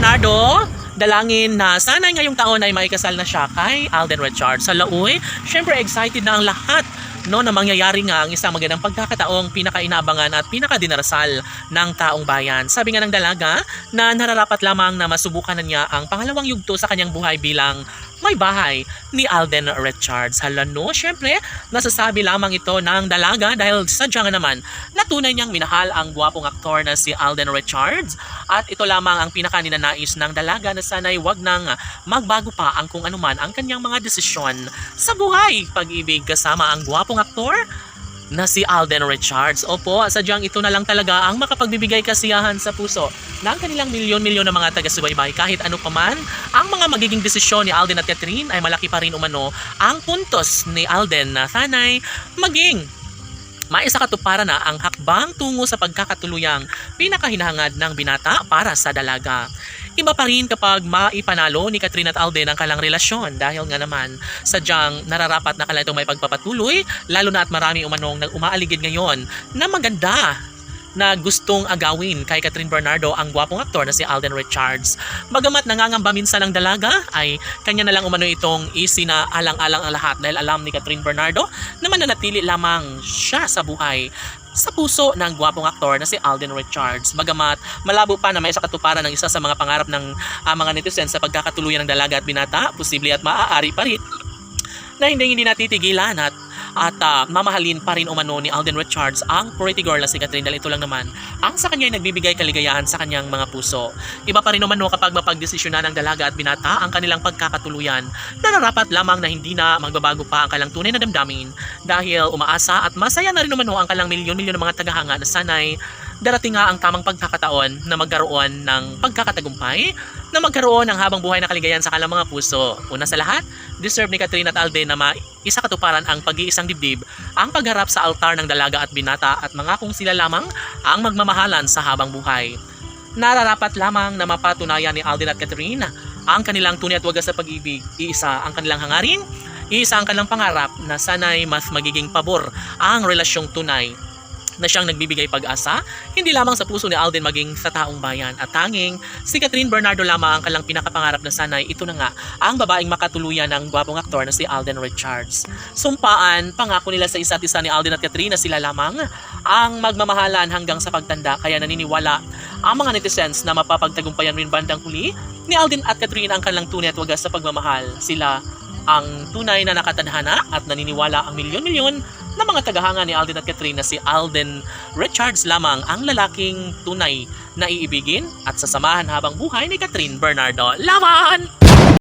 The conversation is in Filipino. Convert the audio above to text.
Bernardo, dalangin na sana ngayong taon ay maikasal na siya kay Alden Richards. Sa Lauoy, syempre excited na ang lahat na mangyayari nga ang isang magandang pagkakataong pinakainabangan at pinakadinarasal ng taong bayan. Sabi nga ng dalaga na nararapat lamang na masubukan na niya ang pangalawang yugto sa kanyang buhay bilang may bahay ni Alden Richards. Halano, syempre, nasasabi lamang ito ng dalaga dahil sadya nga naman na tunay niyang minahal ang gwapong aktor na si Alden Richards at ito lamang ang pinakaninanais ng dalaga na sana'y wag nang magbago pa ang kung anuman ang kanyang mga desisyon sa buhay. Pag-ibig kasama ang gwapong aktor na si Alden Richards. Opo, sadyang ito na lang talaga ang makapagbibigay kasiyahan sa puso ng kanilang milyon-milyon na mga taga-subaybay. Kahit ano pa man, ang mga magiging desisyon ni Alden at Catherine ay malaki pa rin umano ang puntos ni Alden na sana'y maging maisakatuparan na ang hakbang tungo sa pagkakatuluyang pinakahinahangad ng binata para sa dalaga. Iba pa rin kapag maipanalo ni Catherine at Alden ang kalang relasyon dahil nga naman sadyang nararapat na kala itong may pagpapatuloy lalo na at marami umanong umaaligid ngayon na maganda na gustong agawin kay Catherine Bernardo ang gwapong aktor na si Alden Richards. Bagamat nangangamba minsan ang dalaga ay kanya na lang umano itong isinaalang-alang ang lahat dahil alam ni Catherine Bernardo na mananatili lamang siya sa buhay sa puso ng gwapong aktor na si Alden Richards. Bagamat malabo pa na may sakatuparan ng isa sa mga pangarap ng mga netizens sa pagkakatuluyan ng dalaga at binata, posible at maaari pa rin na hindi natitigilan at mamahalin pa rin umano ni Alden Richards ang pretty girl na si Catherine dahil ito lang naman ang sa kanya ay nagbibigay kaligayahan sa kanyang mga puso. Iba pa rin umano kapag mapagdesisyonan ng dalaga at binata ang kanilang pagkakatuluyan, nararapat lamang na hindi na magbabago pa ang kalang tunay na damdamin dahil umaasa at masaya na rin umano ang kalang milyon-milyon ng mga tagahanga na sanay darating nga ang tamang pagkakataon na magkaroon ng pagkakatagumpay, na magkaroon ng habang buhay na kaligayahan sa kanilang mga puso. Una sa lahat, deserve ni Catherine at Alden na maisa katuparan ang pag-iisang dibdib, ang pagharap sa altar ng dalaga at binata at mangakong sila lamang ang magmamahalan sa habang buhay. Nararapat lamang na mapatunayan ni Alden at Catherine ang kanilang tunay at wagas sa pag-ibig. Iisa ang kanilang hangarin, iisa ang kanilang pangarap na sana'y mas magiging pabor ang relasyong tunay na siyang nagbibigay pag-asa, hindi lamang sa puso ni Alden maging sa taong bayan. At tanging si Catherine Bernardo lamang ang kalang pinakapangarap na sanay ito na nga ang babaeng makatuluyan ng gwapong aktor na si Alden Richards. Sumpaan, pangako nila sa isa't isa ni Alden at Catherine na sila lamang ang magmamahalan hanggang sa pagtanda, kaya naniniwala ang mga netizens na mapapagtagumpayan rin bandang huli ni Alden at Catherine ang kanilang tunay at wagas sa pagmamahal. Sila ang tunay na nakatadhana at naniniwala ang milyon-milyon na mga tagahanga ni Alden at Catherine na si Alden Richards lamang ang lalaking tunay na iibigin at sasamahan habang buhay ni Catherine Bernardo. Laban!